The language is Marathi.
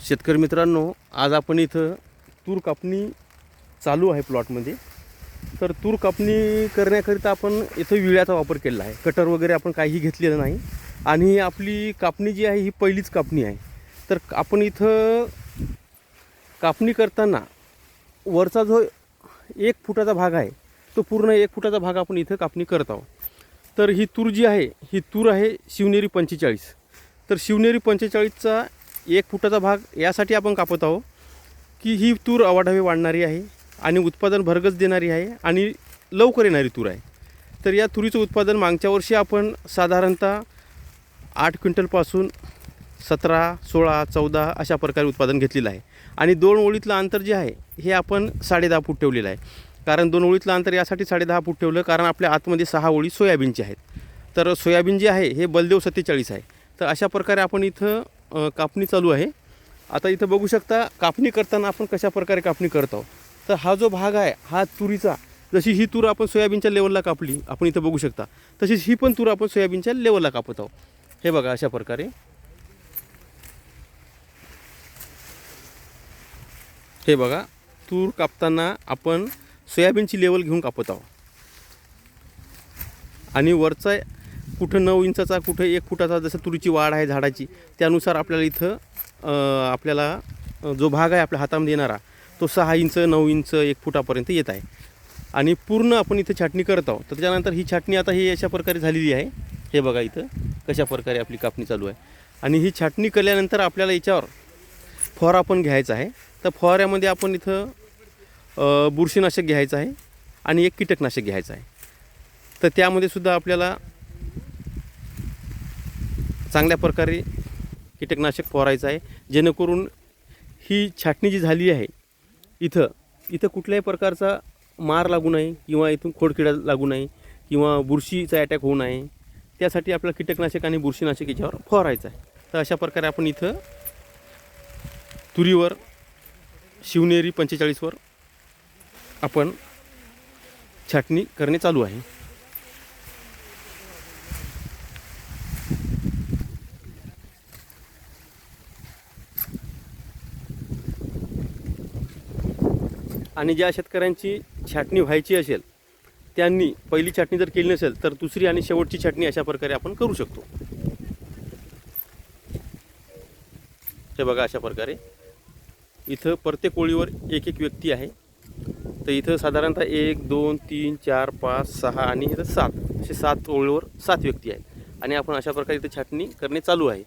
शेतकरी मित्रांनो, आज आपण इथं तूर कापणी चालू आहे प्लॉटमध्ये. तर तूर कापणी करण्याकरिता आपण इथं विळ्याचा वापर केलेला आहे. कटर वगैरे आपण काही घेतलेलं नाही आणि आपली कापणी जी आहे ही पहिलीच कापणी आहे. तर आपण इथं कापणी करताना वरचा जो 1 फुटाचा भाग आहे तो पूर्ण 1 फुटाचा भाग आपण इथं कापणी करत आहोत. तर ही तूर जी आहे ही तूर आहे शिवनेरी 45. तर शिवनेरी 45चा 1 फुटाचा भाग यासाठी आपण कापत आहोत की ही तूर अवाढव्य वाढणारी आहे आणि उत्पादन भरगच देणारी आहे आणि लवकर येणारी तूर आहे. तर या तुरीचं उत्पादन मागच्या वर्षी आपण साधारणतः 8 क्विंटलपासून 17, 16, 14 अशा प्रकारे उत्पादन घेतलेलं आहे. आणि 2 ओळीतलं अंतर जे आहे हे आपण 10.5 फूट ठेवलेलं आहे. कारण 2 ओळीतलं अंतर यासाठी 10.5 फूट ठेवलं कारण आपल्या आतमध्ये 6 ओळी सोयाबीनची आहेत. तर सोयाबीन जे आहे हे बलदेव 47 आहे. तर अशा प्रकारे आपण इथं कापणी चालू आहे. आता इथं बघू शकता कापणी करताना आपण कशा प्रकारे कापणी करत आहोत. तर हा जो भाग आहे हा तुरीचा, जशी ही तूर आपण सोयाबीनच्या लेवलला कापली आपण इथं बघू शकता, तशीच ही पण तूर आपण सोयाबीनच्या लेवलला कापत आहोत. हे बघा अशा प्रकारे. हे बघा तूर कापताना आपण सोयाबीनची लेवल घेऊन कापत आहोत आणि वरचा कुठं 9 इंचाचा कुठं 1 फुटाचा जसं तुरीची वाढ आहे झाडाची त्यानुसार आपल्याला इथं आपल्याला जो भाग आहे आपल्या हातामध्ये येणारा तो 6 इंच 9 इंच 1 फुटापर्यंत येत आहे. आणि पूर्ण आपण इथं छाटणी करत आहोत. तर त्याच्यानंतर ही छाटणी आता ही अशा प्रकारे झालेली आहे. हे बघा इथं कशा प्रकारे आपली कापणी चालू आहे. आणि ही छाटणी केल्यानंतर आपल्याला याच्यावर फवारा पण घ्यायचा आहे. तर फवाऱ्यामध्ये आपण इथं बुरशीनाशक घ्यायचं आहे आणि एक कीटकनाशक घ्यायचं आहे. तर त्यामध्ये सुद्धा आपल्याला चांगल्या प्रकारे कीटकनाशक फवारायचं आहे जेणेकरून ही छाटणी जी झाली आहे इथं कुठल्याही प्रकारचा मार लागू नये किंवा इथून खोडकिडा लागू नये किंवा बुरशीचा अटॅक होऊ नये, त्यासाठी आपल्याला कीटकनाशक आणि बुरशीनाशक याच्यावर फवारायचं आहे. तर अशा प्रकारे आपण इथं तुरीवर शिवनेरी 45वर आपण छाटणी करणे चालू आहे. आणि ज्या शेतकऱ्यांची छाटणी व्हायची असेल त्यांनी पहिली छाटणी जर केली नसेल तर दुसरी आणि शेवटची छाटणी अशा प्रकारे आपण करू शकतो. हे बघा अशा प्रकारे इथं प्रत्येक ओळीवर एक व्यक्ती आहे. तर इथं साधारणतः 1, 2, 3, 4, 5, 6 आणि इथं 7 असे 7 ओळीवर 7 व्यक्ती आहेत आणि आपण अशा प्रकारे इथं छाटणी करणे चालू आहे.